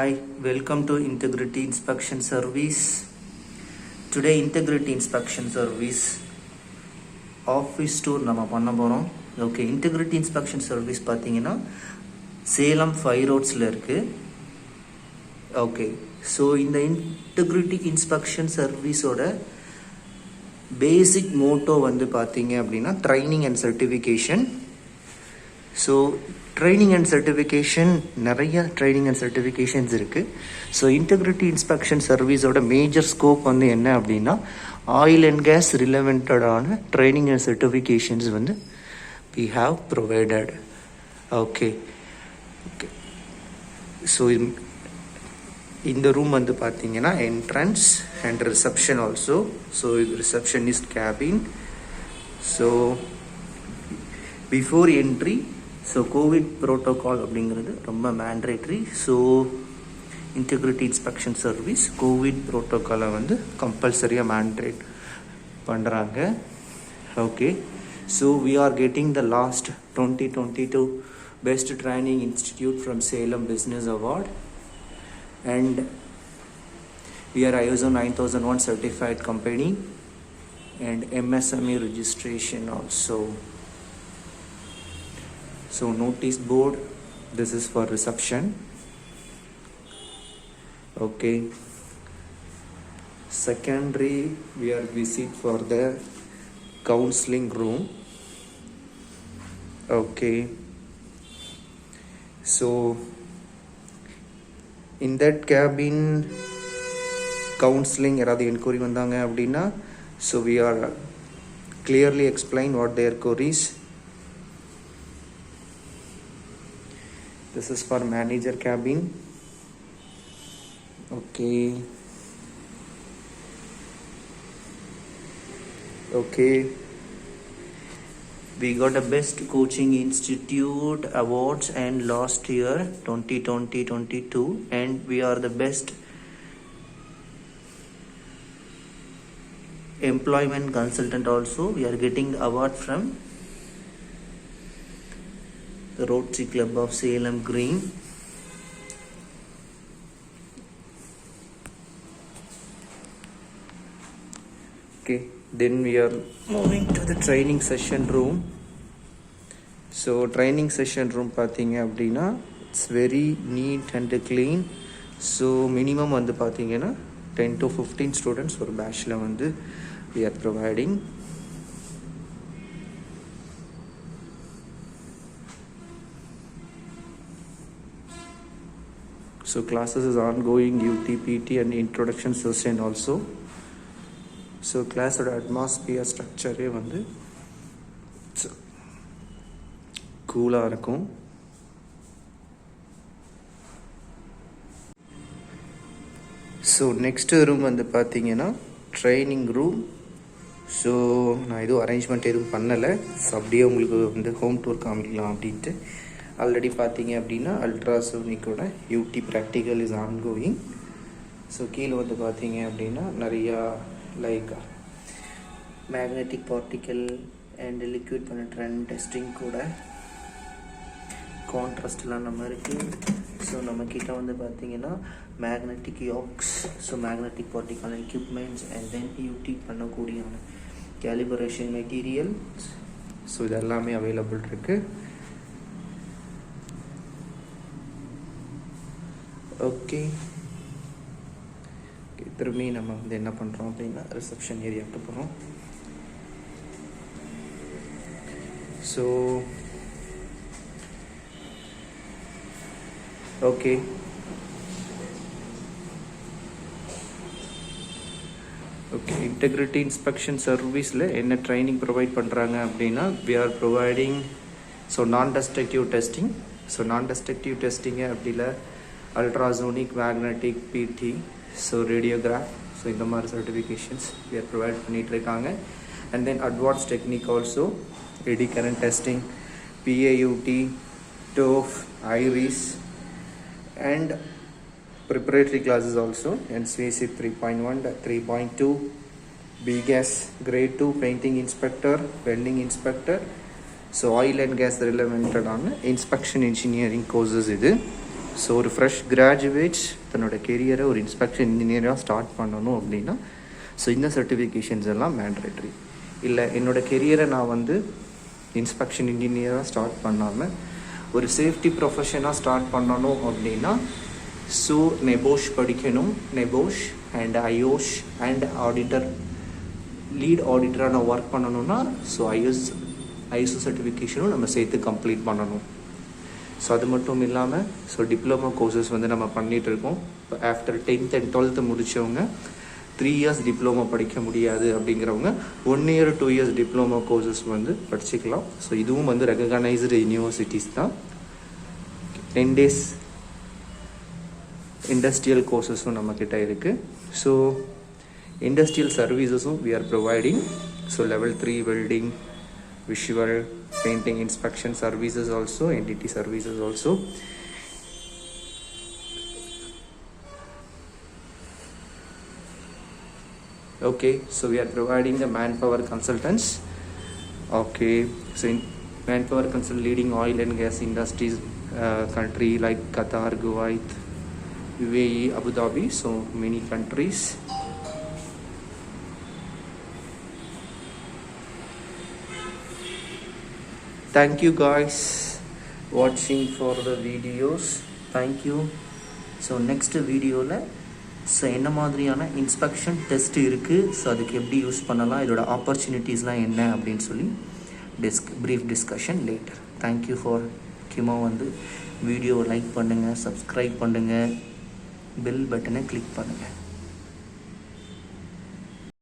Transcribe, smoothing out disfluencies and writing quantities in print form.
Hi, welcome to Integrity Inspection Service. Today Integrity Inspection Service office tour நம்ம பண்ண போகிறோம். Okay, integrity inspection service பார்த்தீங்கன்னா சேலம் 5 ரோட்ஸில் இருக்குது. ஓகே, ஸோ இந்த இன்டெகிரிட்டி இன்ஸ்பெக்ஷன் சர்வீஸோட பேசிக் மோட்டோ வந்து பார்த்தீங்க அப்படின்னா training and certification. So training and certification, நிறைய ட்ரைனிங் அண்ட் சர்டிஃபிகேஷன்ஸ் இருக்குது. ஸோ இன்டெகிரிட்டி இன்ஸ்பெக்ஷன் சர்வீஸோட மேஜர் ஸ்கோப் வந்து என்ன அப்படின்னா ஆயில் அண்ட் கேஸ் ரிலவெண்டடான ட்ரைனிங் அண்ட் சர்டிஃபிகேஷன்ஸ் வந்து we have provided. Okay. So இந்த ரூம் வந்து பார்த்தீங்கன்னா entrance and reception also. So இது receptionist cabin. So before entry, so covid protocol அப்படிங்கிறது ரொம்ப மேண்ட்ரேட்ரி. So integrity inspection service covid ப்ரோட்டோகாலை வந்து கம்பல்சரியாக மேண்ட்ரேட் பண்ணுறாங்க. Okay, so we are getting the last 2022 best training institute from Salem business award, and we are ISO 9001 certified company and MSME registration also. So notice board, this is for reception. Okay, secondary we are visit for the counseling room. Okay, so in that cabin counseling யாராவது enquiry வந்தாங்க அப்படின்னா, so we are clearly explain what their queries. This is for manager cabin. Okay, we got a best coaching institute awards and last year 2020-22, and we are the best employment consultant also. We are getting the award from the Rotary Club of Salem Green. Okay, then we are moving to the training session room. So training session room பார்த்தீங்க அப்படின்னா it's very neat and clean. So minimum வந்து பார்த்தீங்கன்னா 10 to 15 students ஒரு பேட்ச்ல வந்து we are providing. So classes is ongoing, UT, PT and introduction session also. So கிளாஸோட atmosphere ஸ்ட்ரக்சரே வந்து கூலாக இருக்கும். ஸோ நெக்ஸ்ட்டு ரூம் வந்து பார்த்தீங்கன்னா ட்ரைனிங் ரூம். ஸோ நான் எதுவும் அரேஞ்ச்மெண்ட் எதுவும் பண்ணலை. ஸோ அப்படியே உங்களுக்கு வந்து ஹோம் டூர் காமிக்கலாம் அப்படின்ட்டு. ஆல்ரெடி பார்த்தீங்க அப்படின்னா அல்ட்ராசோனிக்கோட யூடி ப்ராக்டிக்கல் இஸ் ஆன்கோயிங். ஸோ கீழே வந்து பார்த்தீங்க அப்படின்னா நிறையா like magnetic particle and liquid penetrant testing கூட கான்ட்ராஸ்ட்லாம் நம்ம இருக்குது. ஸோ நம்மக்கிட்ட வந்து பார்த்தீங்கன்னா magnetic yokes, so magnetic particle equipments and then UT பண்ணக்கூடியான கேலிபரேஷன் மெட்டீரியல், ஸோ இது எல்லாமே அவைலபிள் இருக்குது. ஓகே, திரும்பி நம்ம வந்து என்ன பண்ணுறோம் அப்படின்னா ரிசப்ஷன் ஏரியாவுக்கு போகிறோம். ஸோ ஓகே, இன்டெகிரிட்டி இன்ஸ்பெக்ஷன் சர்வீஸில் என்ன ட்ரைனிங் ப்ரொவைட் பண்ணுறாங்க அப்படின்னா we are providing non-destructive testing. So non-destructive டெஸ்டிங்கு அப்படி இல்லை ultrasonic, magnetic, PT, so radiograph, so இந்த மாதிரி சர்டிஃபிகேஷன்ஸ் we are ப்ரொவைட் பண்ணிகிட்ருக்காங்க. And then advance technique also, eddy current testing, PAUT, TOFD, IRIS and preparatory classes also, NCC 3.1, 3.2, BGAS grade 2 painting inspector, welding inspector. So oil and gas ரிலவெண்டடான inspection engineering courses இது. So ஒரு fresh graduates தன்னோட கெரியரை ஒரு inspection இன்ஜினியராக start பண்ணணும் அப்படின்னா so இந்த சர்டிஃபிகேஷன்ஸ் எல்லாம் மேண்டேட்ரி. இல்லை என்னோடய கெரியரை நான் வந்து இன்ஸ்பெக்ஷன் இன்ஜினியராக ஸ்டார்ட் பண்ணாமல் ஒரு சேஃப்டி ப்ரொஃபஷனாக ஸ்டார்ட் பண்ணணும் அப்படின்னா ஸோ நெபோஷ் படிக்கணும். நெபோஷ் அண்ட் ஐஓஷ் அண்ட் ஆடிட்டர், லீட் ஆடிட்டராக நான் ஒர்க் பண்ணணும்னா ஸோ ஐஎஸ்ஓ சர்டிஃபிகேஷனும் நம்ம சேர்த்து கம்ப்ளீட் பண்ணணும். ஸோ அது மட்டும் இல்லாமல் ஸோ டிப்ளமோ கோர்சஸ் வந்து நம்ம பண்ணிகிட்ருக்கோம். இப்போ ஆஃப்டர் 10th and 12th முடித்தவங்க 3 years டிப்ளமோ படிக்க முடியாது அப்படிங்கிறவங்க 1 year 2 years டிப்ளமோ கோர்சஸ் வந்து படிச்சுக்கலாம். ஸோ இதுவும் வந்து ரெகக்னைஸ்டு யூனிவர்சிட்டிஸ் தான். 10 days இண்டஸ்ட்ரியல் கோர்சஸும் நம்மக்கிட்ட இருக்குது. ஸோ இண்டஸ்ட்ரியல் சர்வீசஸும் we are providing. So level 3 welding, visual, painting, inspection services also, entity services also. Okay, so we are providing the manpower consultants. Okay, so in manpower consult leading oil and gas industries country like Qatar, Kuwait, UAE, Abu Dhabi, so many countries. Thank you guys watching for the videos. Thank you. So next video la so என்ன மாதிரியான inspection test இருக்குது, so அதுக்கு எப்படி use பண்ணலாம், இதோட ஆப்பர்ச்சுனிட்டிஸ்லாம் என்ன அப்படின்னு சொல்லி brief discussion later. Thank you for முக்கியமாக வந்து வீடியோவை லைக் பண்ணுங்கள், சப்ஸ்கிரைப் பண்ணுங்கள், பெல் பட்டனை கிளிக் பண்ணுங்கள்.